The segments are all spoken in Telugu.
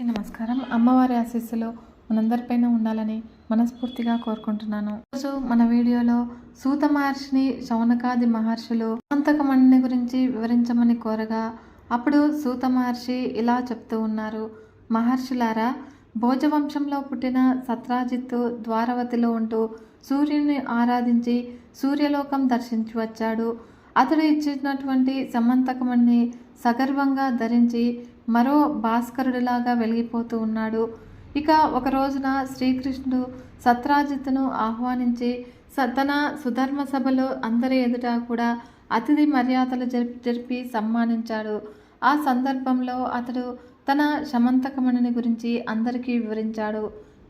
నమస్కారం. అమ్మవారి ఆశీస్సులు మనందరిపైన ఉండాలని మనస్ఫూర్తిగా కోరుకుంటున్నాను. ఈరోజు మన వీడియోలో సూత మహర్షిని శౌనకాది మహర్షులు సమంతకమణిని గురించి వివరించమని కోరగా అప్పుడు సూత మహర్షి ఇలా చెప్తూ ఉన్నారు. మహర్షులారా, భోజవంశంలో పుట్టిన సత్రాజిత్తు ద్వారవతిలో ఉంటూ సూర్యుని ఆరాధించి సూర్యలోకం దర్శించి వచ్చాడు. అతడు ఇచ్చినటువంటి సమంతకమణిని సగర్వంగా ధరించి మరో భాస్కరుడిలాగా వెలిగిపోతూ ఉన్నాడు. ఇక ఒక రోజున శ్రీకృష్ణుడు సత్రాజిత్తును ఆహ్వానించి తన సుధర్మ సభలో అందరి ఎదుట కూడా అతిథి మర్యాదలు జరిపి సన్మానించాడు. ఆ సందర్భంలో అతడు తన సమంతకమణిని గురించి అందరికీ వివరించాడు.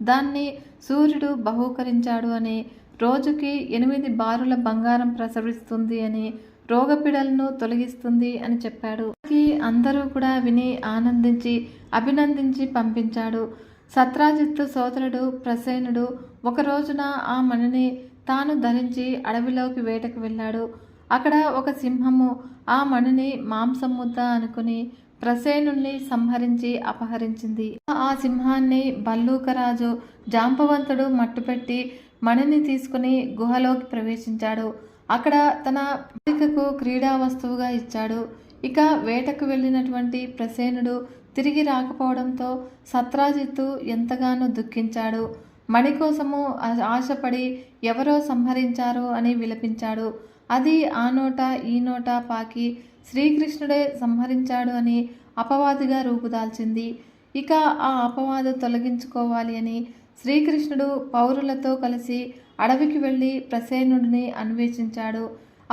దాన్ని సూర్యుడు బహూకరించాడు అని, రోజుకి 8 బారుల బంగారం ప్రసరిస్తుంది అని, రోగపీడలను తొలగిస్తుంది అని చెప్పాడు. అందరూ కూడా విని ఆనందించి అభినందించి పంపించాడు. సత్రాజిత్తు సోదరుడు ప్రసేనుడు ఒక రోజున ఆ మణిని తాను ధరించి అడవిలోకి వేటకు వెళ్ళాడు. అక్కడ ఒక సింహము ఆ మణిని మాంసం ముద్ద అనుకుని ప్రసేనుణ్ణి సంహరించి అపహరించింది. ఆ సింహాన్ని భల్లూకరాజు జాంబవంతుడు మట్టుపెట్టి మణిని తీసుకుని గుహలోకి ప్రవేశించాడు. అక్కడ తన బాలికకు క్రీడా వస్తువుగా ఇచ్చాడు. ఇక వేటకు వెళ్ళినటువంటి ప్రసేనుడు తిరిగి రాకపోవడంతో సత్రాజిత్తు ఎంతగానో దుఃఖించాడు. మణి కోసము ఆశపడి ఎవరో సంహరించారు అని విలపించాడు. అది ఆ నోట ఈ నోట పాకి శ్రీకృష్ణుడే సంహరించాడు అని అపవాదుగా రూపుదాల్చింది. ఇక ఆ అపవాదు తొలగించుకోవాలి అని శ్రీకృష్ణుడు పౌరులతో కలిసి అడవికి వెళ్ళి ప్రసేనుడిని అన్వేషించాడు.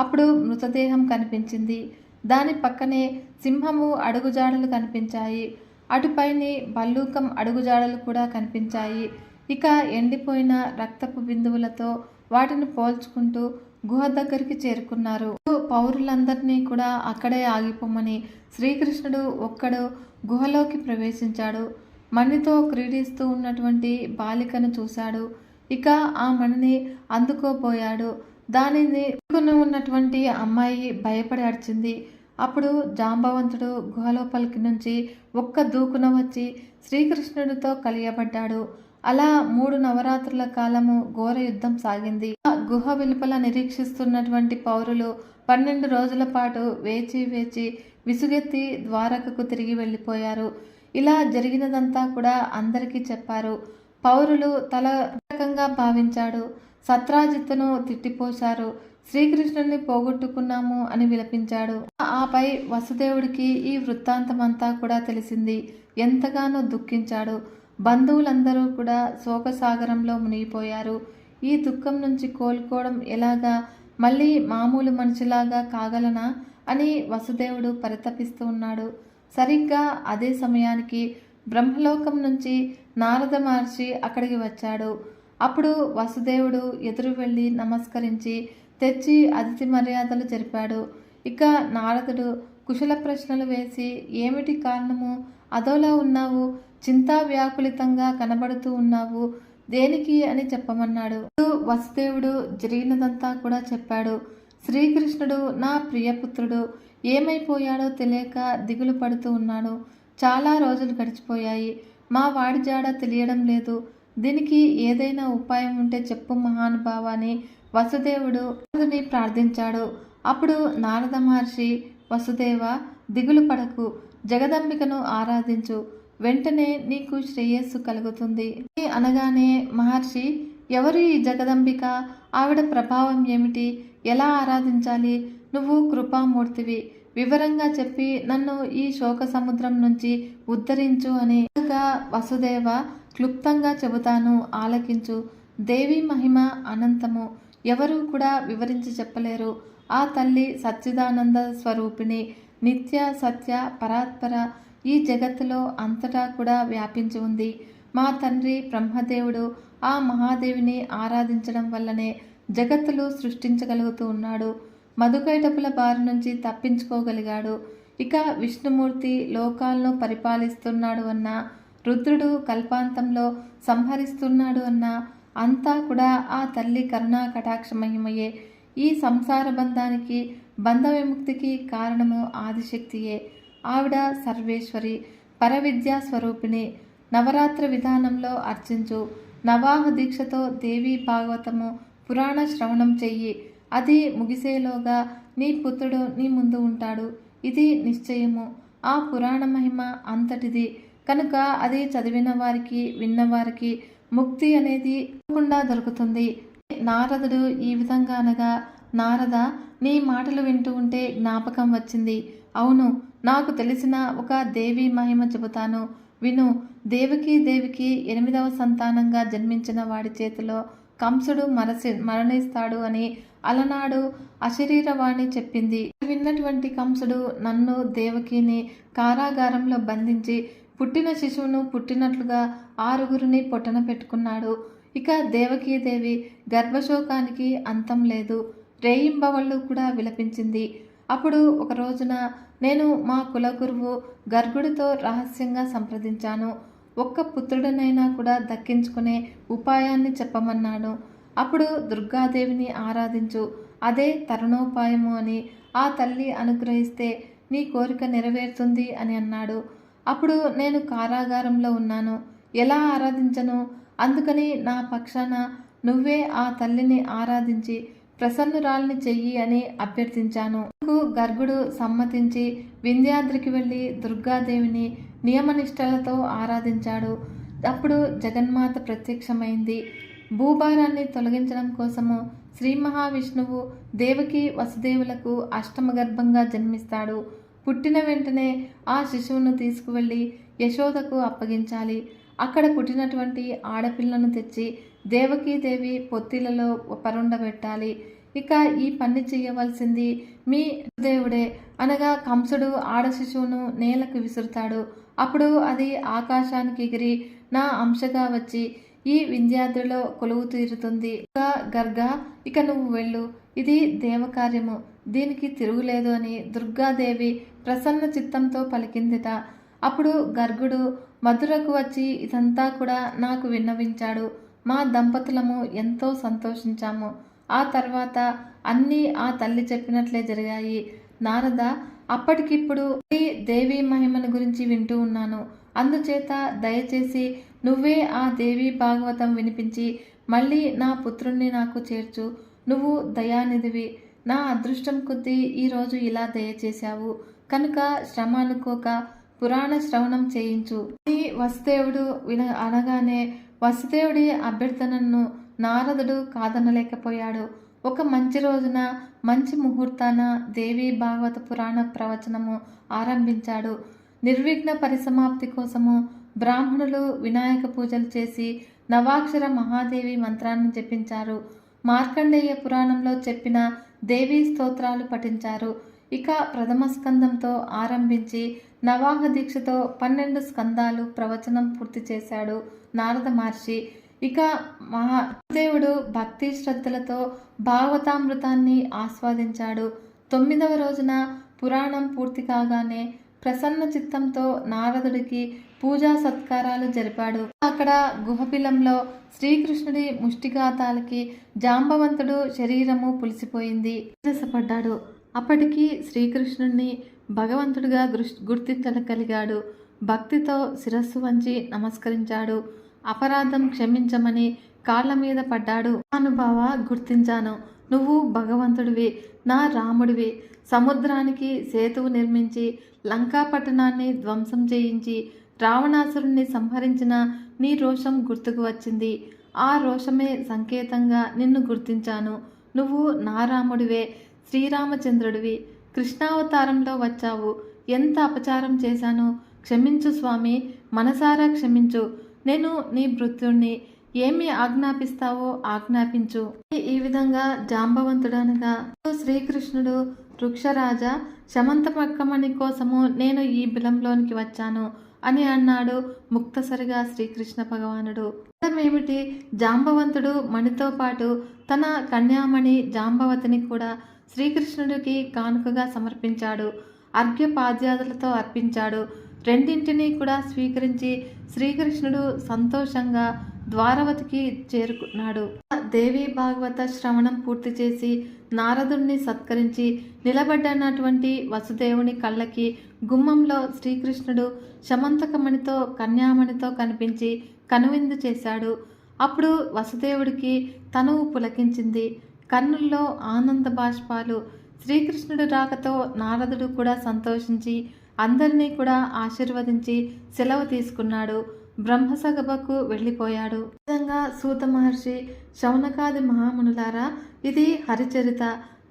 అప్పుడు మృతదేహం కనిపించింది. దాని పక్కనే సింహము అడుగుజాడలు కనిపించాయి. అటుపైని భల్లూకం అడుగుజాడలు కూడా కనిపించాయి. ఇక ఎండిపోయిన రక్తపు బిందువులతో వాటిని పోల్చుకుంటూ గుహ దగ్గరికి చేరుకున్నారు. పౌరులందరినీ కూడా అక్కడే ఆగిపోమని శ్రీకృష్ణుడు ఒక్కడు గుహలోకి ప్రవేశించాడు. మణితో క్రీడిస్తూ ఉన్నటువంటి బాలికను చూశాడు. ఇక ఆ మణిని అందుకోబోయాడు. దానిని ఉన్నటువంటి అమ్మాయి భయపడి అరిచింది. అప్పుడు జాంబవంతుడు గుహలోపలికి నుంచి ఒక్క దూకున వచ్చి శ్రీకృష్ణుడితో కలియబడ్డాడు. అలా 3 నవరాత్రుల కాలము ఘోర యుద్ధం సాగింది. గుహ వెలుపల నిరీక్షిస్తున్నటువంటి పౌరులు 12 రోజుల పాటు వేచి విసుగెత్తి ద్వారకకు తిరిగి వెళ్ళిపోయారు. ఇలా జరిగినదంతా కూడా అందరికీ చెప్పారు. పౌరులు తల రకంగా భావించాడు. సత్రాజిత్తును తిట్టిపోశారు. శ్రీకృష్ణుని పోగొట్టుకున్నాము అని విలపించాడు. ఆపై వసుదేవుడికి ఈ వృత్తాంతమంతా కూడా తెలిసింది. ఎంతగానో దుఃఖించాడు. బంధువులందరూ కూడా శోకసాగరంలో మునిగిపోయారు. ఈ దుఃఖం నుంచి కోలుకోవడం ఎలాగా, మళ్ళీ మామూలు మనిషిలాగా కాగలనా అని వసుదేవుడు పరితపిస్తూ ఉన్నాడు. సరిగ్గా అదే సమయానికి బ్రహ్మలోకం నుంచి నారద మహర్షి అక్కడికి వచ్చాడు. అప్పుడు వసుదేవుడు ఎదురు వెళ్ళి నమస్కరించి తెచ్చి అతిథి మర్యాదలు జరిపాడు. ఇక నారదుడు కుశల ప్రశ్నలు వేసి, ఏమిటి కారణము, అదోలా ఉన్నావు, చింతా వ్యాకులితంగా కనబడుతూ ఉన్నావు, దేనికి అని చెప్పమన్నాడు. వసుదేవుడు జరిగినదంతా కూడా చెప్పాడు. శ్రీకృష్ణుడు నా ప్రియపుత్రుడు ఏమైపోయాడో తెలియక దిగులు పడుతూ ఉన్నాను. చాలా రోజులు గడిచిపోయాయి. మా వాడి జాడ తెలియడం లేదు. దీనికి ఏదైనా ఉపాయం ఉంటే చెప్పు మహానుభావ అని వసుదేవుడు నారదుని ప్రార్థించాడు. అప్పుడు నారద మహర్షి, వసుదేవ, దిగులు పడకు, జగదంబికను ఆరాధించు, వెంటనే నీకు శ్రేయస్సు కలుగుతుంది అనగానే మహర్షి, ఎవరు ఈ జగదంబిక, ఆవిడ ప్రభావం ఏమిటి, ఎలా ఆరాధించాలి, నువ్వు కృపామూర్తివి, వివరంగా చెప్పి నన్ను ఈ శోక సముద్రం నుంచి ఉద్ధరించు అని వసుదేవ, క్లుప్తంగా చెబుతాను, ఆలకించు. దేవి మహిమ అనంతము, ఎవరూ కూడా వివరించి చెప్పలేరు. ఆ తల్లి సచ్చిదానంద స్వరూపిణి, నిత్య సత్య పరాత్పర, ఈ జగత్తులో అంతటా కూడా వ్యాపించి ఉంది. మా తండ్రి బ్రహ్మదేవుడు ఆ మహాదేవిని ఆరాధించడం వల్లనే జగత్తులు సృష్టించగలుగుతూ ఉన్నాడు. మధుకైటపుల బారి నుంచి తప్పించుకోగలిగాడు. ఇక విష్ణుమూర్తి లోకాలను పరిపాలిస్తున్నాడు అన్నా, రుద్రుడు కల్పాంతంలో సంహరిస్తున్నాడు అన్నా, అంతా కూడా ఆ తల్లి కరుణా కటాక్ష మహిమయే. ఈ సంసార బంధానికి, బంధ విముక్తికి కారణము ఆదిశక్తియే. ఆవిడ సర్వేశ్వరి, పరవిద్యా స్వరూపిణి. నవరాత్రి విధానంలో అర్చించు. నవాహ దీక్షతో దేవీ భాగవతము పురాణ శ్రవణం చెయ్యి. అది ముగిసేలోగా నీ పుత్రుడు నీ ముందు ఉంటాడు. ఇది నిశ్చయము. ఆ పురాణ మహిమ అంతటిది కనుక అది చదివిన వారికి విన్నవారికి ముక్తి అనేది తప్పకుండా దొరుకుతుంది. నారదుడు ఈ విధంగా అనగా, నారద, నీ మాటలు వింటూ ఉంటే జ్ఞాపకం వచ్చింది. అవును, నాకు తెలిసిన ఒక దేవి మహిమ చెబుతాను, విను. దేవికి 8వ సంతానంగా జన్మించిన వాడి చేతిలో కంసుడు మరణిస్తాడు అని అలనాడు అశరీరవాణి చెప్పింది. విన్నటువంటి కంసుడు నన్ను దేవకిని కారాగారంలో బంధించి పుట్టిన శిశువును పుట్టినట్లుగా 6గురిని పొట్టన పెట్టుకున్నాడు. ఇక దేవకీదేవి గర్భశోకానికి అంతం లేదు. రేయింబవళ్ళు కూడా విలపించింది. అప్పుడు ఒక రోజున నేను మా కులగురువు గర్గుడితో రహస్యంగా సంప్రదించాను. ఒక్క పుత్రుడినైనా కూడా దక్కించుకునే ఉపాయాన్ని చెప్పమన్నాను. అప్పుడు దుర్గాదేవిని ఆరాధించు, అదే తరుణోపాయము అని ఆ తల్లి అనుగ్రహిస్తే నీ కోరిక నెరవేరుతుంది అని అన్నాడు. అప్పుడు నేను కారాగారంలో ఉన్నాను, ఎలా ఆరాధించను? అందుకని నా పక్షాన నువ్వే ఆ తల్లిని ఆరాధించి ప్రసన్నురాల్ని చెయ్యి అని అభ్యర్థించాను. గర్గుడు సమ్మతించి వింధ్యాద్రికి వెళ్ళి దుర్గాదేవిని నియమనిష్టలతో ఆరాధించాడు. అప్పుడు జగన్మాత ప్రత్యక్షమైంది. భూభారాన్ని తొలగించడం కోసము శ్రీ మహావిష్ణువు దేవకి వసుదేవులకు అష్టమ గర్భంగా జన్మిస్తాడు. పుట్టిన వెంటనే ఆ శిశువును తీసుకువెళ్ళి యశోదకు అప్పగించాలి. అక్కడ పుట్టినటువంటి ఆడపిల్లను తెచ్చి దేవకీదేవి పొత్తిలలో పరుండబెట్టాలి. ఇక ఈ పని చేయవలసింది మీ దేవుడే అనగా కంసుడు ఆడ శిశువును నేలకు విసురుతాడు. అప్పుడు అది ఆకాశానికి ఎగిరి నా అంశగా వచ్చి ఈ వింధ్యాద్రిలో కొలువు తీరుతుంది. గర్గ, ఇక నువ్వు వెళ్ళు, ఇది దేవకార్యము, దీనికి తిరుగులేదు అని దుర్గాదేవి ప్రసన్న చిత్తంతో పలికిందిట. అప్పుడు గర్గుడు మధురకు వచ్చి ఇదంతా కూడా నాకు విన్నవించాడు. మా దంపతులము ఎంతో సంతోషించాము. ఆ తర్వాత అన్నీ ఆ తల్లి చెప్పినట్లే జరిగాయి. నారద, అప్పటికిప్పుడు ఈ దేవీ మహిమను గురించి వింటూ ఉన్నాను. అందుచేత దయచేసి నువ్వే ఆ దేవీ భాగవతం వినిపించి మళ్ళీ నా పుత్రుణ్ణి నాకు చేర్చు. నువ్వు దయానిధివి. నా అదృష్టం కొద్దీ ఈరోజు ఇలా దయచేశావు కనుక శ్రమ అనుకోక పురాణ శ్రవణం చేయించు. ఈ వసుదేవుడు అనగానే వసుదేవుడి అభ్యర్థనను నారదుడు కాదనలేకపోయాడు. ఒక మంచి రోజున మంచి ముహూర్తాన దేవీ భాగవత పురాణ ప్రవచనము ఆరంభించాడు. నిర్విఘ్న పరిసమాప్తి కోసము బ్రాహ్మణులు వినాయక పూజలు చేసి నవాక్షర మహాదేవి మంత్రాన్ని జపించారు. మార్కండేయ పురాణంలో చెప్పిన దేవీ స్తోత్రాలు పఠించారు. ఇక ప్రథమ స్కందంతో ఆరంభించి నవాహ దీక్షతో 12 స్కందాలు ప్రవచనం పూర్తి చేశాడు నారద మహర్షి. ఇక మహాదేవుడు భక్తి శ్రద్ధలతో భాగవతామృతాన్ని ఆస్వాదించాడు. 9వ రోజున పురాణం పూర్తి కాగానే ప్రసన్న చిత్తంతో నారదుడికి పూజా సత్కారాలు జరిపాడు. అక్కడ గుహపిలంలో శ్రీకృష్ణుడి ముష్టిఘాతాలకి జాంబవంతుడు శరీరము పులిసిపోయింది. రసపడ్డాడు. అప్పటికి శ్రీకృష్ణుడిని భగవంతుడిగా గుర్తించగలిగాడు. భక్తితో శిరస్సు వంచి నమస్కరించాడు. అపరాధం క్షమించమని కాళ్ళ మీద పడ్డాడు. అనుభవ, గుర్తించాను, నువ్వు భగవంతుడివి, నా రాముడివి. సముద్రానికి సేతువు నిర్మించి లంకా పట్టణాన్ని ధ్వంసం చేయించి రావణాసురుణ్ణి సంహరించిన నీ రోషం గుర్తుకు వచ్చింది. ఆ రోషమే సంకేతంగా నిన్ను గుర్తించాను. నువ్వు నా రాముడివే, శ్రీరామచంద్రుడివి. కృష్ణావతారంలో వచ్చావు. ఎంత అపచారం చేశాను, క్షమించు స్వామి, మనసారా క్షమించు. నేను నీ భృత్యుణ్ణి, ఏమి ఆజ్ఞాపిస్తావో ఆజ్ఞాపించు. ఈ విధంగా జాంబవంతుడనగా శ్రీకృష్ణుడు, వృక్షరాజ, శమంతపక్కమణి కోసము నేను ఈ బిలంలోనికి వచ్చాను అని అన్నాడు ముక్తసరిగా శ్రీకృష్ణ భగవానుడు. అర్థమేమిటి? జాంబవంతుడు మణితో పాటు తన కన్యామణి జాంబవతిని కూడా శ్రీకృష్ణుడికి కానుకగా సమర్పించాడు. అర్ఘ్యపాద్యాదులతో అర్పించాడు. రెండింటినీ కూడా స్వీకరించి శ్రీకృష్ణుడు సంతోషంగా ద్వారవతికి చేరుకున్నాడు. దేవి భాగవత శ్రవణం పూర్తి చేసి నారదుణ్ణి సత్కరించి నిలబడ్డనటువంటి వసుదేవుని కళ్ళకి గుమ్మంలో శ్రీకృష్ణుడు శమంతకమణితో కన్యామణితో కనిపించి కనువిందు చేశాడు. అప్పుడు వసుదేవుడికి తనువు పులకించింది, కన్నుల్లో ఆనంద బాష్పాలు. శ్రీకృష్ణుడు రాకతో నారదుడు కూడా సంతోషించి అందరినీ కూడా ఆశీర్వదించి సెలవు తీసుకున్నాడు. బ్రహ్మసభకు వెళ్ళిపోయాడు. విధంగా సూత మహర్షి, శౌనకాది మహామునులారా, ఇది హరిచరిత.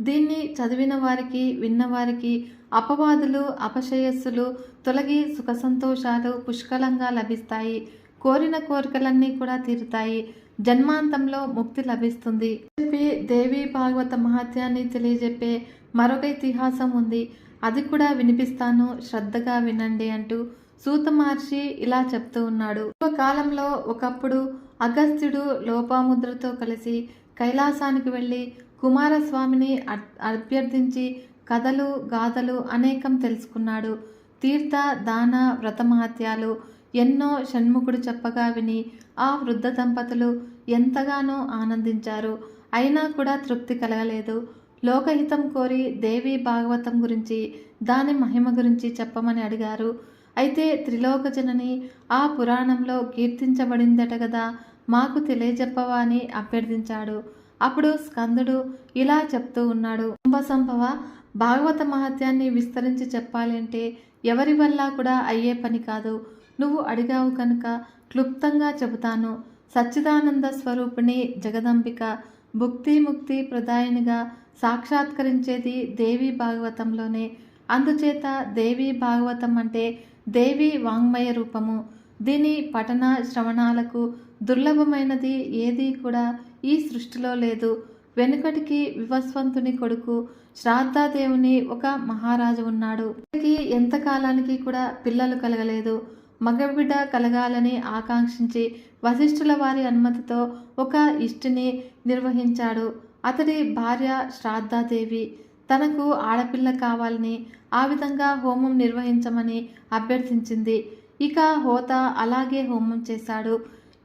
దీన్ని చదివిన వారికి విన్నవారికి అపవాదులు అపశయస్సులు తొలగి సుఖ సంతోషాలు పుష్కలంగా లభిస్తాయి. కోరిన కోరికలన్నీ కూడా తీరుతాయి. జన్మాంతంలో ముక్తి లభిస్తుంది చెప్పి దేవి భాగవత మహత్యాన్ని తెలియజెప్పే మరొక ఇతిహాసం ఉంది. అది కూడా వినిపిస్తాను, శ్రద్ధగా వినండి అంటూ సూత మహర్షి ఇలా చెప్తూ ఉన్నాడు. పూర్వకాలంలో ఒకప్పుడు అగస్త్యుడు లోపాముద్రతో కలిసి కైలాసానికి వెళ్ళి కుమారస్వామిని అభ్యర్థించి కథలు గాథలు అనేకం తెలుసుకున్నాడు. తీర్థ దాన వ్రతమహత్యాలు ఎన్నో షణ్ముఖుడు చెప్పగా విని ఆ వృద్ధ దంపతులు ఎంతగానో ఆనందించారు. అయినా కూడా తృప్తి కలగలేదు. లోకహితం కోరి దేవి భాగవతం గురించి దాని మహిమ గురించి చెప్పమని అడిగారు. అయితే త్రిలోకజనని ఆ పురాణంలో కీర్తించబడిందట కదా, మాకు తెలియజెప్పవా అని అభ్యర్థించాడు. అప్పుడు స్కందుడు ఇలా చెప్తూ ఉన్నాడు. కుంభసంభవ, భాగవత మహత్యాన్ని విస్తరించి చెప్పాలి అంటే ఎవరి వల్ల కూడా అయ్యే పని కాదు. నువ్వు అడిగావు కనుక క్లుప్తంగా చెబుతాను. సచ్చిదానంద స్వరూపిణి జగదంబిక భుక్తి ముక్తి ప్రదాయనిగా సాక్షాత్కరించేది దేవి భాగవతంలోనే. అందుచేత దేవి భాగవతం అంటే దేవి వాంగ్మయ రూపము. దీని పఠన శ్రవణాలకు దుర్లభమైనది ఏది కూడా ఈ సృష్టిలో లేదు. వెనుకటికి వివస్వంతుని కొడుకు శ్రాద్ధాదేవుని ఒక మహారాజు ఉన్నాడు. ఎంతకాలానికి కూడా పిల్లలు కలగలేదు. మగబిడ్డ కలగాలని ఆకాంక్షించి వశిష్ఠుల వారి అనుమతితో ఒక ఇష్టిని నిర్వహించాడు. అతడి భార్య శ్రాద్ధాదేవి తనకు ఆడపిల్ల కావాలని ఆ విధంగా హోమం నిర్వహించమని అభ్యర్థించింది. ఇక హోత అలాగే హోమం చేశాడు.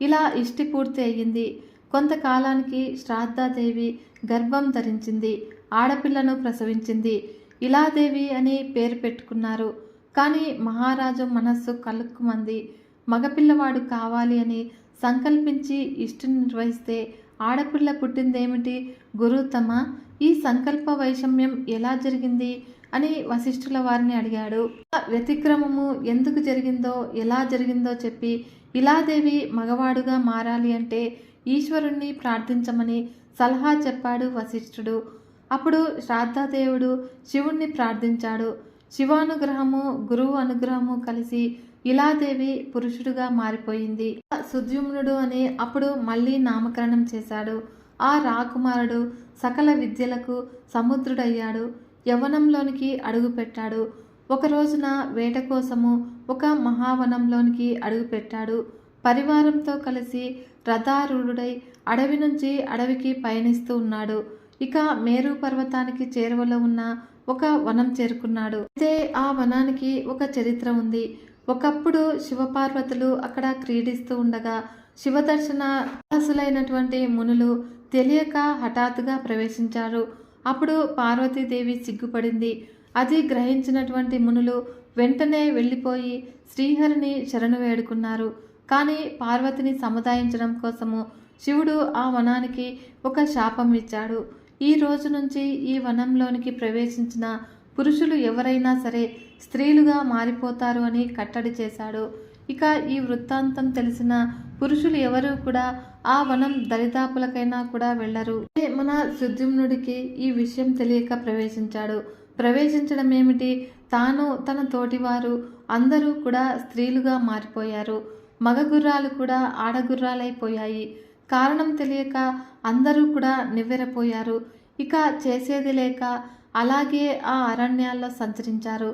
ఇలా ఇష్టి పూర్తి అయ్యింది. కొంతకాలానికి శ్రాద్ధాదేవి గర్భం ధరించింది. ఆడపిల్లను ప్రసవించింది. ఇలాదేవి అని పేరు పెట్టుకున్నారు. కానీ మహారాజు మనస్సు కలుక్కుమంది. మగపిల్లవాడు కావాలి అని సంకల్పించి ఇష్టిని నిర్వహిస్తే ఆడపిల్ల పుట్టిందేమిటి గురుతమ? ఈ సంకల్ప వైషమ్యం ఎలా జరిగింది అని వశిష్ఠుల వారిని అడిగాడు. వ్యతిక్రమము ఎందుకు జరిగిందో ఎలా జరిగిందో చెప్పి ఇలాదేవి మగవాడుగా మారాలి అంటే ఈశ్వరుణ్ణి ప్రార్థించమని సలహా చెప్పాడు వశిష్ఠుడు. అప్పుడు శ్రాద్ధాదేవుడు శివుణ్ణి ప్రార్థించాడు. శివానుగ్రహము గురువు అనుగ్రహము కలిసి ఇలాదేవి పురుషుడుగా మారిపోయింది. సుద్యుమ్నుడు అని అప్పుడు మళ్ళీ నామకరణం చేశాడు. ఆ రాకుమారుడు సకల విద్యలకు సముద్రుడయ్యాడు. యవ్వనంలోనికి అడుగుపెట్టాడు. ఒక రోజున వేట కోసము ఒక మహావనంలోనికి అడుగుపెట్టాడు. పరివారంతో కలిసి రథారూఢుడై అడవి నుంచి అడవికి పయనిస్తూ ఉన్నాడు. ఇక మేరు పర్వతానికి చేరువలో ఉన్న ఒక వనం చేరుకున్నాడు. అయితే ఆ వనానికి ఒక చరిత్ర ఉంది. ఒకప్పుడు శివపార్వతులు అక్కడ క్రీడిస్తూ ఉండగా శివదర్శన దాసులైనటువంటి మునులు తెలియక హఠాత్తుగా ప్రవేశించారు. అప్పుడు పార్వతీదేవి సిగ్గుపడింది. అది గ్రహించినటువంటి మునులు వెంటనే వెళ్ళిపోయి శ్రీహరిని శరణు వేడుకున్నారు. కానీ పార్వతిని సముదాయించడం కోసము శివుడు ఆ వనానికి ఒక శాపం ఇచ్చాడు. ఈ రోజు నుంచి ఈ వనంలోనికి ప్రవేశించిన పురుషులు ఎవరైనా సరే స్త్రీలుగా మారిపోతారు అని కట్టడి చేశాడు. ఇక ఈ వృత్తాంతం తెలిసిన పురుషులు ఎవరూ కూడా ఆ వనం దరిదాపులకైనా కూడా వెళ్లరు. మన సుద్యుమ్నుడికి ఈ విషయం తెలియక ప్రవేశించాడు. ప్రవేశించడం ఏమిటి, తాను తన తోటివారు అందరూ కూడా స్త్రీలుగా మారిపోయారు. మగ గుర్రాలు కూడా ఆడగుర్రాలైపోయాయి. కారణం తెలియక అందరూ కూడా నివ్వెరపోయారు. ఇక చేసేది లేక అలాగే ఆ అరణ్యాల్లో సంచరించారు.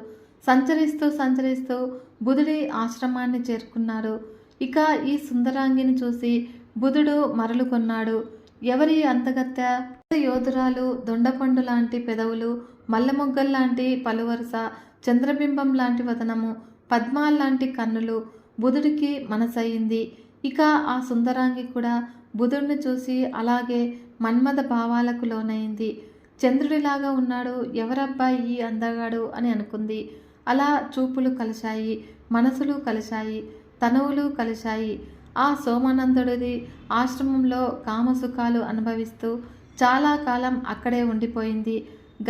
సంచరిస్తూ బుధుడి ఆశ్రమాన్ని చేరుకున్నాడు. ఇక ఈ సుందరాంగిని చూసి బుధుడు మరలు కొన్నాడు. ఎవరి అంతగత్య యోధురాలు, దొండపండు లాంటి పెదవులు, మల్లెమొగ్గల్లాంటి పలువరుస, చంద్రబింబం లాంటి వదనము, పద్మాల్లాంటి కన్నులు, బుధుడికి మనసయ్యింది. ఇక ఆ సుందరాంగి కూడా బుధుడిని చూసి అలాగే మన్మథ భావాలకు లోనైంది. చంద్రుడిలాగా ఉన్నాడు, ఎవరబ్బా ఈ అందగాడు అని అనుకుంది. అలా చూపులు కలిశాయి, మనసులు కలిశాయి, తనువులు కలిశాయి. ఆ సోమానందుడిది ఆశ్రమంలో కామసుఖాలు అనుభవిస్తూ చాలా కాలం అక్కడే ఉండిపోయింది.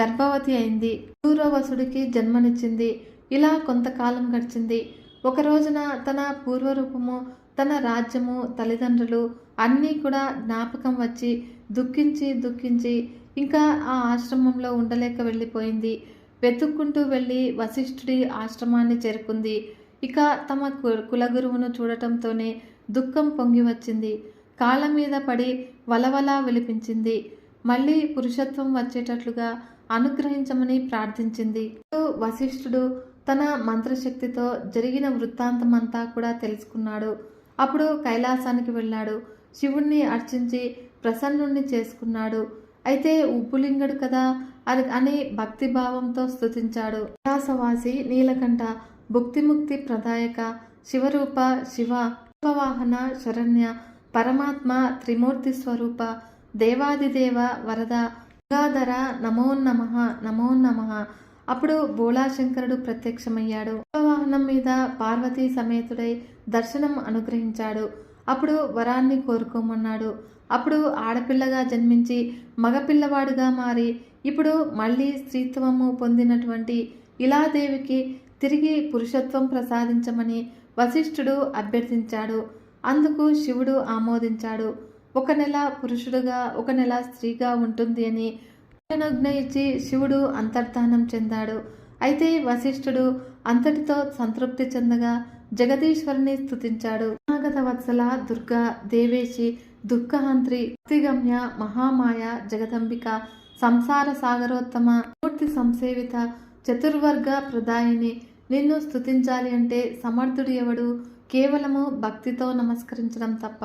గర్భవతి అయింది. పూర్వవసుడికి జన్మనిచ్చింది. ఇలా కొంతకాలం గడిచింది. ఒక రోజున తన పూర్వరూపము, తన రాజ్యము, తల్లిదండ్రులు అన్నీ కూడా జ్ఞాపకం వచ్చి దుఃఖించి ఇంకా ఆ ఆశ్రమంలో ఉండలేక వెళ్ళిపోయింది. వెతుక్కుంటూ వెళ్ళి వశిష్ఠుడి ఆశ్రమాన్ని చేరుకుంది. ఇక తమ కులగురువును చూడటంతోనే దుఃఖం పొంగి వచ్చింది. కాళ్ళ మీద పడి వలవలా విలిపించింది. మళ్ళీ పురుషత్వం వచ్చేటట్లుగా అనుగ్రహించమని ప్రార్థించింది. వశిష్ఠుడు తన మంత్రశక్తితో జరిగిన వృత్తాంతమంతా కూడా తెలుసుకున్నాడు. అప్పుడు కైలాసానికి వెళ్ళాడు. శివుణ్ణి అర్చించి ప్రసన్నుణ్ణి చేసుకున్నాడు. అయితే ఉబ్బులింగడు కదా అని భక్తిభావంతో స్తుతించాడు. కైలాసవాసి నీలకంఠ, భుక్తిముక్తి ప్రదాయక, శివరూప, శివవాహన, శరణ్య, పరమాత్మ, త్రిమూర్తి స్వరూప, దేవాదిదేవ, వరద, గంగాధర, నమోన్నమః నమోన్నమః. అప్పుడు బోళాశంకరుడు ప్రత్యక్షమయ్యాడు. వాహనం మీద పార్వతీ సమేతుడై దర్శనం అనుగ్రహించాడు. అప్పుడు వరాన్ని కోరుకోమన్నాడు. అప్పుడు ఆడపిల్లగా జన్మించి మగపిల్లవాడుగా మారి ఇప్పుడు మళ్ళీ స్త్రీత్వము పొందినటువంటి ఇలాదేవికి తిరిగి పురుషత్వం ప్రసాదించమని వశిష్ఠుడు అభ్యర్థించాడు. అందుకు శివుడు ఆమోదించాడు. ఒక నెల పురుషుడుగా, ఒక నెల స్త్రీగా ఉంటుంది అని అనుజ్ఞ ఇచ్చి శివుడు అంతర్ధానం చెందాడు. అయితే వశిష్ఠుడు అంతటితో సంతృప్తి చెందగా జగదీశ్వరుని స్తుతించాడు. అనాగత వత్సల, దుర్గా, దేవేశి, దుఃఖహంత్రి, భక్తిగమ్య, మహామాయ, జగదంబిక, సంసార సాగరోత్తమ, మూర్తి సంసేవిత, చతుర్వర్గ ప్రదాయిని, నిన్ను స్తుతించాలి అంటే సమర్థుడు ఎవడు? కేవలము భక్తితో నమస్కరించడం తప్ప.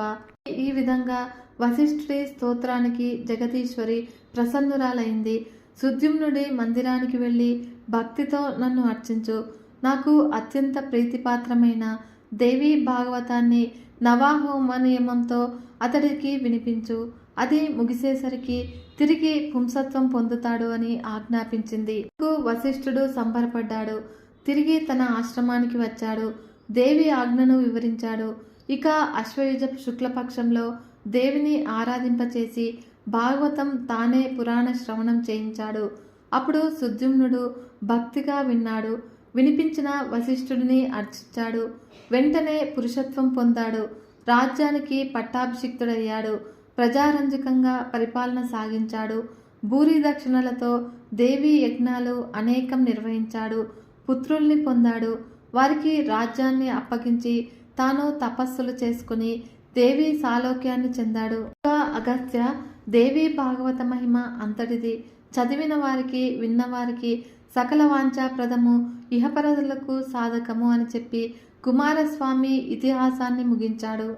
ఈ విధంగా వశిష్ఠుడి స్తోత్రానికి జగదీశ్వరి ప్రసన్నురాలైంది. సుద్యుమ్నుడి మందిరానికి వెళ్ళి భక్తితో నన్ను అర్చించు. నాకు అత్యంత ప్రీతిపాత్రమైన దేవీ భాగవతాన్ని నవాహోమ నియమంతో అతడికి వినిపించు. అది ముగిసేసరికి తిరిగి పుంసత్వం పొందుతాడు అని ఆజ్ఞాపించింది. వశిష్ఠుడు సంబరపడ్డాడు. తిరిగి తన ఆశ్రమానికి వచ్చాడు. దేవి ఆజ్ఞను వివరించాడు. ఇక అశ్వయుజ శుక్లపక్షంలో దేవిని ఆరాధింపచేసి భాగవతం తానే పురాణ శ్రవణం చేయించాడు. అప్పుడు సుద్యుమ్నుడు భక్తిగా విన్నాడు. వినిపించిన వశిష్ఠుడిని అర్చించాడు. వెంటనే పురుషత్వం పొందాడు. రాజ్యానికి పట్టాభిషిక్తుడయ్యాడు. ప్రజారంజకంగా పరిపాలన సాగించాడు. భూరి దక్షిణలతో దేవీ యజ్ఞాలు అనేకం నిర్వహించాడు. పుత్రుల్ని పొందాడు. వారికి రాజ్యాన్ని అప్పగించి తాను తపస్సులు చేసుకుని దేవి సాలోక్యాన్ని చెందాడు. అగస్త్య, దేవి భాగవత మహిమ అంతటిది. చదివిన వారికి, విన్నవారికి సకల వాంఛాప్రదము, ఇహపరదులకు సాధకము అని చెప్పి కుమారస్వామి ఇతిహాసాన్ని ముగించాడు.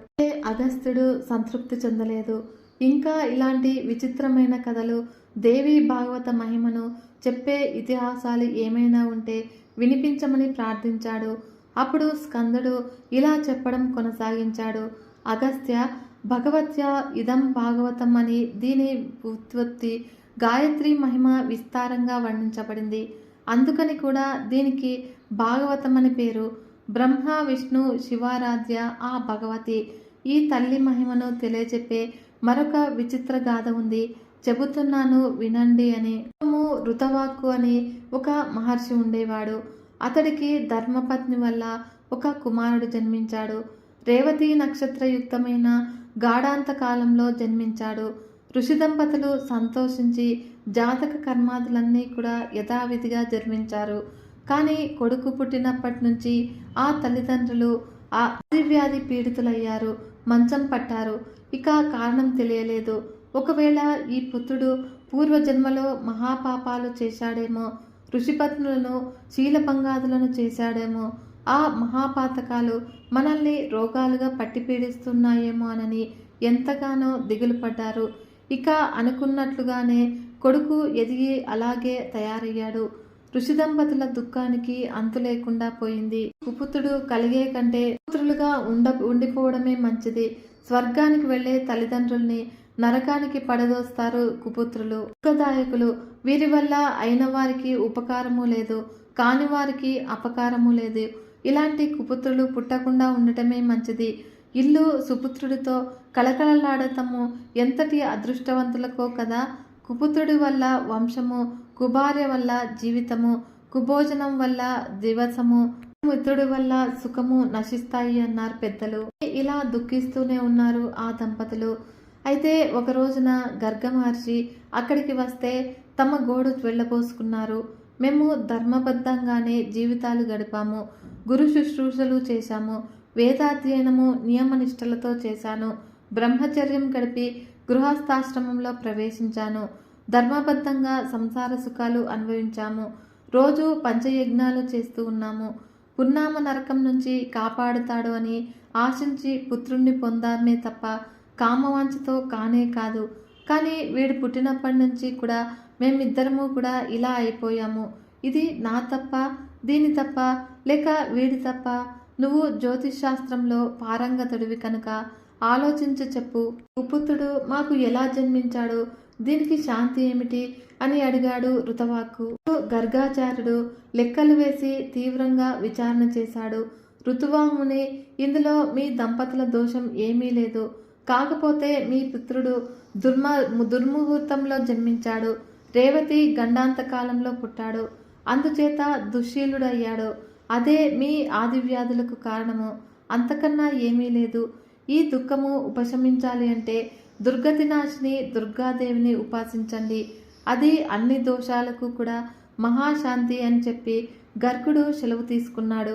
అగస్త్యుడు సంతృప్తి చెందలేదు. ఇంకా ఇలాంటి విచిత్రమైన కథలు, దేవి భాగవత మహిమను చెప్పే ఇతిహాసాలు ఏమైనా ఉంటే వినిపించమని ప్రార్థించాడు. అప్పుడు స్కందుడు ఇలా చెప్పడం కొనసాగించాడు. అగస్త్య, భగవత్య ఇదం భాగవతం అని దీని ఉత్పత్తి, గాయత్రి మహిమ విస్తారంగా వర్ణించబడింది. అందుకని కూడా దీనికి భాగవతం అని పేరు. బ్రహ్మ, విష్ణు, శివారాధ్య ఆ భగవతి. ఈ తల్లి మహిమను తెలియజెప్పే మరొక విచిత్ర గాథ ఉంది, చెబుతున్నాను వినండి అని. ఋతవాక్కు అని ఒక మహర్షి ఉండేవాడు. అతడికి ధర్మపత్ని వల్ల ఒక కుమారుడు జన్మించాడు. రేవతి నక్షత్రయుక్తమైన గాఢాంత కాలంలో జన్మించాడు. ఋషి దంపతులు సంతోషించి జాతక కర్మాదులన్నీ కూడా యథావిధిగా జరిపించారు. కానీ కొడుకు పుట్టినప్పటి నుంచి ఆ తల్లిదండ్రులు ఆదివ్యాధి పీడితులయ్యారు. మంచం పట్టారు. ఇక కారణం తెలియలేదు. ఒకవేళ ఈ పుత్రుడు పూర్వజన్మలో మహాపాపాలు చేశాడేమో, ఋషిపత్నులను శీలభంగాదులను చేశాడేమో, ఆ మహాపాతకాలు మనల్ని రోగాలుగా పట్టి పీడిస్తున్నాయేమో అని ఎంతగానో దిగులు పడ్డారు. ఇక అనుకున్నట్లుగానే కొడుకు ఎదిగి అలాగే తయారయ్యాడు. ఋషి దంపతుల దుఃఖానికి అంతు లేకుండా పోయింది. కుపుత్రుడు కలిగే కంటే పుత్రులుగా ఉండిపోవడమే మంచిది. స్వర్గానికి వెళ్లే తల్లిదండ్రుల్ని నరకానికి పడదోస్తారు కుపుత్రులు, దుఃఖదాయకులు. వీరి వల్ల అయిన వారికి ఉపకారము లేదు, కాని వారికి అపకారము లేదు. ఇలాంటి కుపుత్రులు పుట్టకుండా ఉండటమే మంచిది. ఇల్లు సుపుత్రుడితో కళకళలాడటము ఎంతటి అదృష్టవంతులకో కదా. కుపుత్రుడి వల్ల వంశము, కుభార్య వల్ల జీవితము, కుభోజనం వల్ల దివసము, మిత్రుడి వల్ల సుఖము నశిస్తాయి అన్నారు పెద్దలు. ఇలా దుఃఖిస్తూనే ఉన్నారు ఆ దంపతులు. అయితే ఒక రోజున గర్గ మహర్షి అక్కడికి వస్తే తమ గోడు వెళ్ళబోసుకున్నారు. మేము ధర్మబద్ధంగానే జీవితాలు గడిపాము, గురు శుశ్రూషలు చేశాము, వేదాధ్యయనము నియమనిష్టలతో చేశాను, బ్రహ్మచర్యం గడిపి గృహస్థాశ్రమంలో ప్రవేశించాను, ధర్మబద్ధంగా సంసార సుఖాలు అనుభవించాము, రోజు పంచయజ్ఞాలు చేస్తూ ఉన్నాము. పున్నామ నరకం నుంచి కాపాడుతాడు అని ఆశించి పుత్రుణ్ణి పొందామే తప్ప కామవాంఛతో కానే కాదు. కానీ వీడు పుట్టినప్పటి నుంచి కూడా మేమిద్దరము కూడా ఇలా అయిపోయాము. ఇది నా తప్ప, దీని తప్ప, లేక వీడి తప్ప? నువ్వు జ్యోతిష్ శాస్త్రంలో పారంగతుడివి కనుక ఆలోచించి చెప్పు. కుపుత్రుడు మాకు ఎలా జన్మించాడు, దీనికి శాంతి ఏమిటి అని అడిగాడు ఋతవాక్కు. గర్గాచార్యుడు లెక్కలు వేసి తీవ్రంగా విచారణ చేశాడు. ఋతువాముని, ఇందులో మీ దంపతుల దోషం ఏమీ లేదు. కాకపోతే మీ పుత్రుడు దుర్ముహూర్తంలో జన్మించాడు. రేవతి గండాంతకాలంలో పుట్టాడు. అందుచేత దుశ్శీలుడయ్యాడు. అదే మీ ఆదివ్యాధులకు కారణము. అంతకన్నా ఏమీ లేదు. ఈ దుఃఖము ఉపశమించాలి అంటే దుర్గతి నాశిని దుర్గాదేవిని ఉపాసించండి. అది అన్ని దోషాలకు కూడా మహాశాంతి అని చెప్పి గర్గుడు సెలవు తీసుకున్నాడు.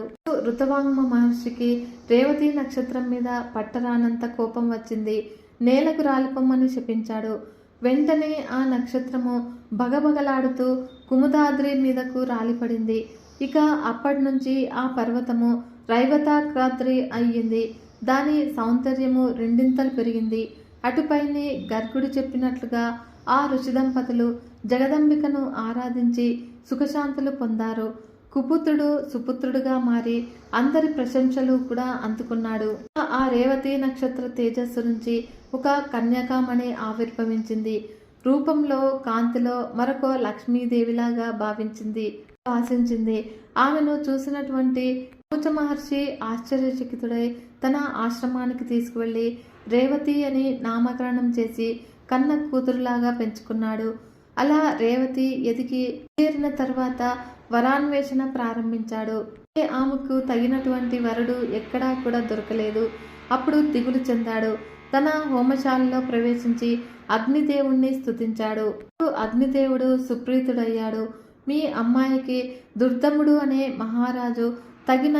ఋతవాంగ మహర్షికి రేవతి నక్షత్రం మీద పట్టరానంత కోపం వచ్చింది. నేలకు రాలిపోమ్మని శపించాడు. వెంటనే ఆ నక్షత్రము బగబగలాడుతూ కుముదాద్రి మీదకు రాలిపడింది. ఇక అప్పటి నుంచి ఆ పర్వతము రైవతాక్రాద్రి అయ్యింది. దాని సౌందర్యము రెండింతలు పెరిగింది. అటుపైనే గర్గుడు చెప్పినట్లుగా ఆ ఋషి దంపతులు జగదంబికను ఆరాధించి సుఖశాంతులు పొందారు. కుపుత్రుడు సుపుత్రుడుగా మారి అందరి ప్రశంసలు కూడా అందుకున్నాడు. ఆ రేవతి నక్షత్ర తేజస్సు నుంచి ఒక కన్యకామణి ఆవిర్భవించింది. రూపంలో, కాంతిలో మరొక లక్ష్మీదేవిలాగా భావించింది. ఆమెను చూసినటువంటి కూచ మహర్షి ఆశ్చర్యచకితుడై తన ఆశ్రమానికి తీసుకువెళ్లి రేవతి అని నామకరణం చేసి కన్న కూతురులాగా పెంచుకున్నాడు. అలా రేవతి ఎదిగి చేరిన తర్వాత వరాన్వేషణ ప్రారంభించాడు. ఆమెకు తగినటువంటి వరుడు ఎక్కడా కూడా దొరకలేదు. అప్పుడు దిగులు చెందాడు. తన హోమశాలలో ప్రవేశించి అగ్నిదేవుణ్ణి స్తుతించాడు. అగ్నిదేవుడు సుప్రీతుడయ్యాడు. మీ అమ్మాయికి దుర్దముడు అనే మహారాజు తగిన.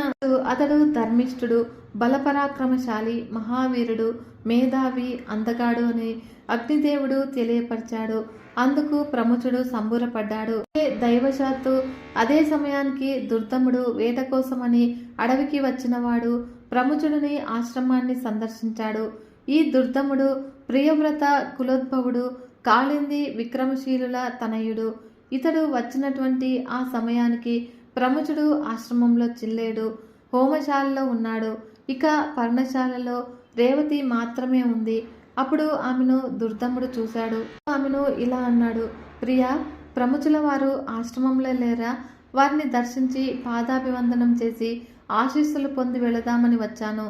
అతడు ధర్మిష్ఠుడు, బలపరాక్రమశాలి, మహావీరుడు, మేధావి, అందగాడు అని అగ్నిదేవుడు తెలియపరిచాడు. అందుకు ప్రముచుడు సంబూరపడ్డాడు. దైవశాత్తు అదే సమయానికి దుర్దముడు వేట కోసమని అడవికి వచ్చినవాడు ప్రముచుడిని ఆశ్రమాన్ని సందర్శించాడు. ఈ దుర్దముడు ప్రియవ్రత కులోద్భవుడు, కాళింది విక్రమశీలుల తనయుడు. ఇతడు వచ్చినటువంటి ఆ సమయానికి ప్రముచుడు ఆశ్రమంలో చిల్లేడు, హోమశాలలో ఉన్నాడు. ఇక పర్ణశాలలో రేవతి మాత్రమే ఉంది. అప్పుడు ఆమెను దుర్దముడు చూశాడు. ఆమెను ఇలా అన్నాడు, ప్రియా, ప్రముచుల వారు ఆశ్రమంలో లేరా? వారిని దర్శించి పాదాభివందనం చేసి ఆశీస్సులు పొంది వెళదామని వచ్చాను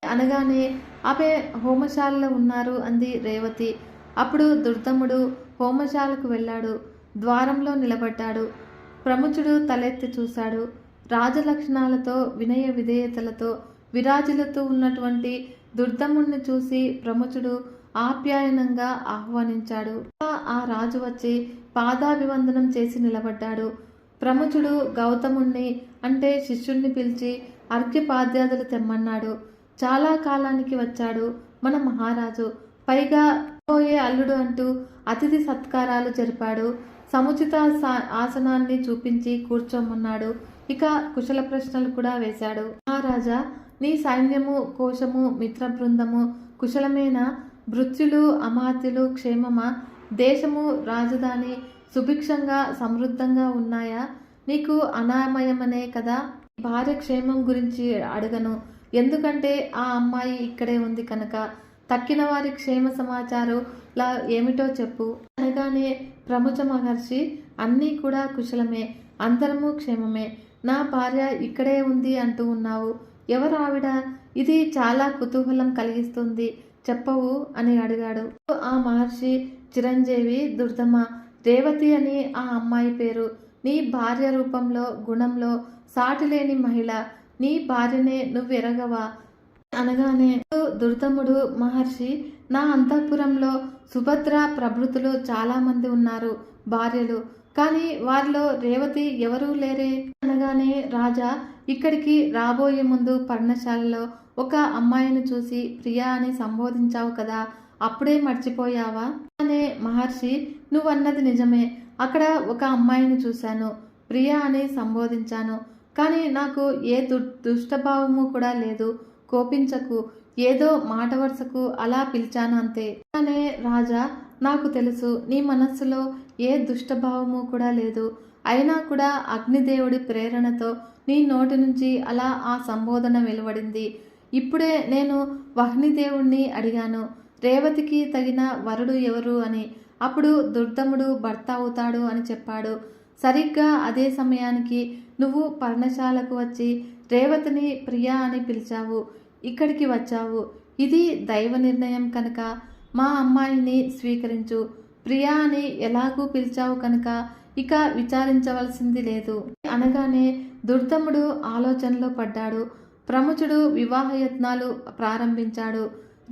అనగానే ఆమె హోమశాలలో ఉన్నారు అంది రేవతి. అప్పుడు దుర్దముడు హోమశాలకు వెళ్ళాడు. ద్వారంలో నిలబడ్డాడు. ప్రముచుడు తలెత్తి చూశాడు. రాజలక్షణాలతో వినయ విధేయతలతో విరాజిల్లుతూ ఉన్నటువంటి దుర్దముణ్ణి చూసి ప్రముచుడు ఆప్యాయనంగా ఆహ్వానించాడు. ఆ రాజు వచ్చి పాదాభివందనం చేసి నిలబడ్డాడు. ప్రముచుడు గౌతముణ్ణి అంటే శిష్యుణ్ణి పిలిచి అర్ఘ్యపాద్యాదులు తెమ్మన్నాడు. చాలా కాలానికి వచ్చాడు మన మహారాజు. పైగా పోయే అల్లుడు అంటూ అతిథి సత్కారాలు జరిపాడు. సముచిత ఆసనాన్ని చూపించి కూర్చోమన్నాడు. ఇక కుశల ప్రశ్నలు కూడా వేశాడు. మహారాజా, నీ సైన్యము, కోశము, మిత్ర బృందము కుశలమేనా? భృత్యులు, అమాత్యులు క్షేమమా? దేశము, రాజధాని సుభిక్షంగా సమృద్ధంగా ఉన్నాయా? నీకు అనామయమనే కదా. భార్య క్షేమం గురించి అడగను, ఎందుకంటే ఆ అమ్మాయి ఇక్కడే ఉంది కనుక. తక్కిన వారి క్షేమ సమాచారంలా ఏమిటో చెప్పు అనగానే ప్రముఖ మహర్షి, అన్నీ కూడా కుశలమే, అందరము క్షేమమే. నా భార్య ఇక్కడే ఉంది అంటూ ఉన్నావు, ఎవరు ఆవిడ? ఇది చాలా కుతూహలం కలిగిస్తుంది, చెప్పవు అని అడిగాడు. ఆ మహర్షి, చిరంజీవి దుర్దమ, రేవతి అని ఆ అమ్మాయి పేరు. నీ భార్య రూపంలో గుణంలో సాటిలేని మహిళ. నీ భార్యనే నువ్వెరగవా అనగానే దుర్దముడు, మహర్షి, నా అంతఃపురంలో సుభద్ర ప్రభృతులు చాలామంది ఉన్నారు భార్యలు, కానీ వారిలో రేవతి ఎవరూ లేరే అనగానే రాజా, ఇక్కడికి రాబోయే ముందు పర్ణశాలలో ఒక అమ్మాయిని చూసి ప్రియా అని సంబోధించావు కదా, అప్పుడే మర్చిపోయావా అనే మహర్షి, నువ్వన్నది నిజమే, అక్కడ ఒక అమ్మాయిని చూశాను, ప్రియా అని సంబోధించాను, కానీ నాకు ఏ దుష్టభావము కూడా లేదు, కోపించకు, ఏదో మాట వరుసకు అలా పిలిచాను అంతే అనే రాజా, నాకు తెలుసు నీ మనస్సులో ఏ దుష్టభావము కూడా లేదు, అయినా కూడా అగ్నిదేవుడి ప్రేరణతో నీ నోటి నుంచి అలా ఆ సంబోధన వెలువడింది. ఇప్పుడే నేను వహ్నిదేవుణ్ణి అడిగాను, రేవతికి తగిన వరుడు ఎవరు అని. అప్పుడు దుర్దముడు భర్త అవుతాడు అని చెప్పాడు. సరిగ్గా అదే సమయానికి నువ్వు పర్ణశాలకు వచ్చి రేవతిని ప్రియా అని పిలిచావు, ఇక్కడికి వచ్చావు. ఇది దైవ నిర్ణయం కనుక మా అమ్మాయిని స్వీకరించు. ప్రియా అని ఎలాగూ పిలిచావు కనుక ఇక విచారించవలసింది లేదు అనగానే దుర్దముడు ఆలోచనలో పడ్డాడు. ప్రముఖుడు వివాహయత్నాలు ప్రారంభించాడు.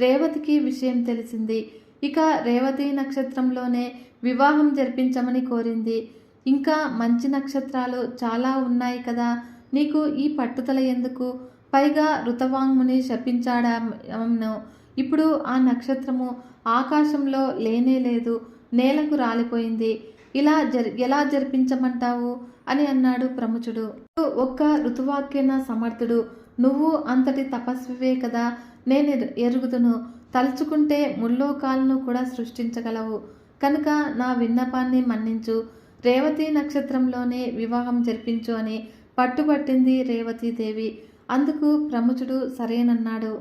రేవతికి విషయం తెలిసింది. ఇక రేవతి నక్షత్రంలోనే వివాహం జరిపించమని కోరింది. ఇంకా మంచి నక్షత్రాలు చాలా ఉన్నాయి కదా, నీకు ఈ పట్టుదల ఎందుకు? పైగా ఋతవాంగ్ముని శపించాడను. ఇప్పుడు ఆ నక్షత్రము ఆకాశంలో లేనే లేదు, నేలకు రాలిపోయింది. ఎలా జరిపించమంటావు అని అన్నాడు ప్రముఖుడు. ఒక్క ఋతువాక్యన సమర్థుడు, నువ్వు అంతటి తపస్వివే కదా, నేను ఎరుగుదును. తలుచుకుంటే ముల్లోకాలను కూడా సృష్టించగలవు కనుక నా విన్నపాన్ని మన్నించు. రేవతి నక్షత్రంలోనే వివాహం జరిపించు అని పట్టుబట్టింది రేవతీదేవి. అందుకు ప్రముఖుడు సరేనన్నాడు.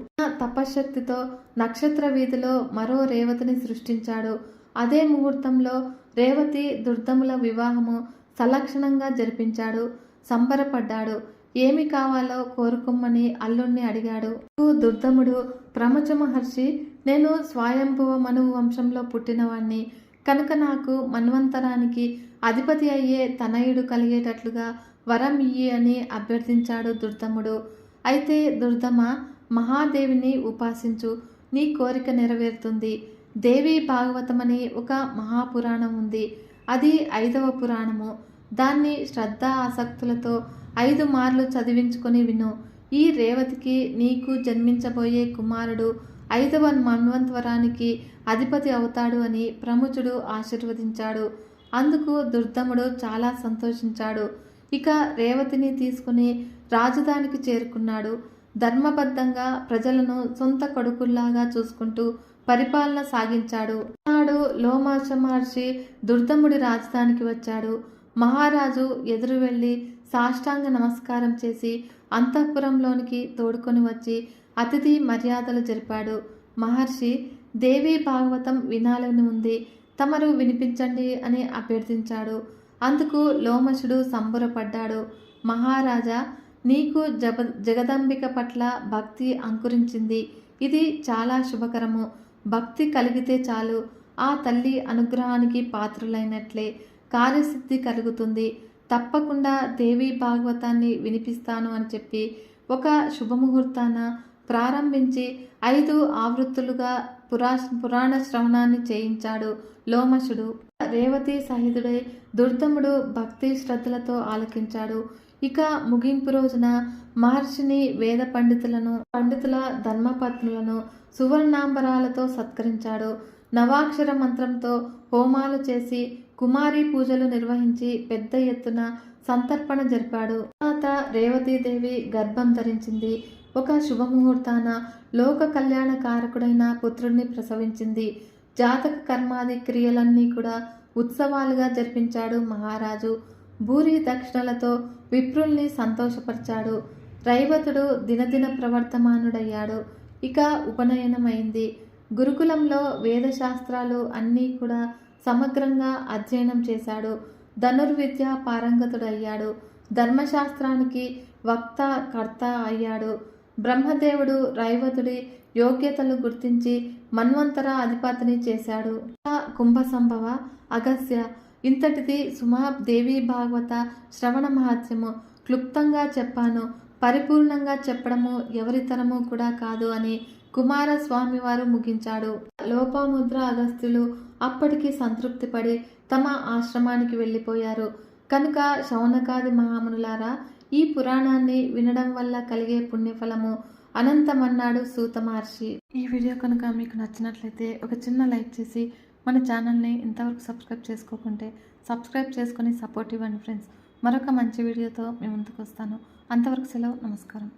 తపశ్శక్తితో నక్షత్ర వీధిలో మరో రేవతిని సృష్టించాడు. అదే ముహూర్తంలో రేవతి దుర్దముల వివాహము సలక్షణంగా జరిపించాడు. సంబరపడ్డాడు. ఏమి కావాలో కోరుకోమని అల్లుణ్ణి అడిగాడు. దుర్దముడు, ప్రముఖ మహర్షి, నేను స్వయంభువ మనువు వంశంలో పుట్టినవాణ్ణి కనుక నాకు మన్వంతరానికి అధిపతి అయ్యే తనయుడు కలిగేటట్లుగా వరం ఇయ్యి అని అభ్యర్థించాడు దుర్దముడు. అయితే దుర్దమ, మహాదేవిని ఉపాసించు, నీ కోరిక నెరవేరుతుంది. దేవి భాగవతమని ఒక మహాపురాణం ఉంది. అది 5వ పురాణము. దాన్ని శ్రద్ధ ఆసక్తులతో 5 మార్లు చదివించుకొని విను. ఈ రేవతికి నీకు జన్మించబోయే కుమారుడు 5వ మన్వంతరానికి అధిపతి అవుతాడు అని ప్రముఖుడు ఆశీర్వదించాడు. అందుకు దుర్దముడు చాలా సంతోషించాడు. ఇక రేవతిని తీసుకుని రాజధానికి చేరుకున్నాడు. ధర్మబద్ధంగా ప్రజలను సొంత కొడుకుల్లాగా చూసుకుంటూ పరిపాలన సాగించాడు. నాడు లోమాశ మహర్షి దుర్దముడి రాజధానికి వచ్చాడు. మహారాజు ఎదురు వెళ్ళి సాష్టాంగ నమస్కారం చేసి అంతఃపురంలోనికి తోడుకొని వచ్చి అతిథి మర్యాదలు జరిపాడు. మహర్షి, దేవి భాగవతం వినాలని ఉంది, తమరు వినిపించండి అని అభ్యర్థించాడు. అందుకు లోమశుడు సంబరపడ్డాడు. మహారాజా, నీకు జగదంబిక పట్ల భక్తి అంకురించింది. ఇది చాలా శుభకరము. భక్తి కలిగితే చాలు, ఆ తల్లి అనుగ్రహానికి పాత్రులైనట్లే. కార్యసిద్ధి కలుగుతుంది. తప్పకుండా దేవి భాగవతాన్ని వినిపిస్తాను అని చెప్పి ఒక శుభముహూర్తాన ప్రారంభించి 5 ఆవృత్తులుగా పురాణ శ్రవణాన్ని చేయించాడు లోమశుడు. రేవతి సహితుడై దుర్దముడు భక్తి శ్రద్ధలతో ఆలకించాడు. ఇక ముగింపు రోజున మహర్షిని వేద పండితుల ధర్మపత్నులను సువర్ణాంబరాలతో సత్కరించాడు. నవాక్షర మంత్రంతో హోమాలు చేసి కుమారి పూజలు నిర్వహించి పెద్ద ఎత్తున సంతర్పణ జరిపాడు. తర్వాత రేవతీదేవి గర్భం ధరించింది. ఒక శుభముహూర్తాన లోక కళ్యాణ కారకుడైన పుత్రుడిని ప్రసవించింది. జాతక కర్మాది క్రియలన్నీ కూడా ఉత్సవాలుగా జరిపించాడు మహారాజు. భూరి దక్షిణలతో విప్రుల్ని సంతోషపరిచాడు. రైవతుడు దినదిన ప్రవర్తమానుడయ్యాడు. ఇక ఉపనయనమైంది. గురుకులంలో వేదశాస్త్రాలు అన్నీ కూడా సమగ్రంగా అధ్యయనం చేశాడు. ధనుర్విద్య పారంగతుడయ్యాడు. ధర్మశాస్త్రానికి వక్త కర్త అయ్యాడు. బ్రహ్మదేవుడు రైవతుడి యోగ్యతలు గుర్తించి మన్వంతర అధిపతిని చేశాడు. కుంభ సంభవ అగస్య ఇంతటిది సుమా దేవి భాగవత శ్రవణ మహత్యము. క్లుప్తంగా చెప్పాను, పరిపూర్ణంగా చెప్పడము ఎవరితరము కూడా కాదు అని కుమారస్వామి వారు ముగించాడు. లోపాముద్ర అగస్త్యులు అప్పటికి సంతృప్తిపడి తమ ఆశ్రమానికి వెళ్ళిపోయారు. కనుక శౌనకాది మహామునులారా, ఈ పురాణాన్ని వినడం వల్ల కలిగే పుణ్యఫలము అనంతమన్నాడు సూత మహర్షి. ఈ వీడియో కనుక మీకు నచ్చినట్లయితే ఒక చిన్న లైక్ చేసి మన ఛానల్ని ఇంతవరకు సబ్స్క్రైబ్ చేసుకోకుంటే సబ్స్క్రైబ్ చేసుకొని సపోర్ట్ ఇవ్వండి ఫ్రెండ్స్. మరొక మంచి వీడియోతో మీ ముందుకు వస్తాను. అంతవరకు సెలవు. నమస్కారం.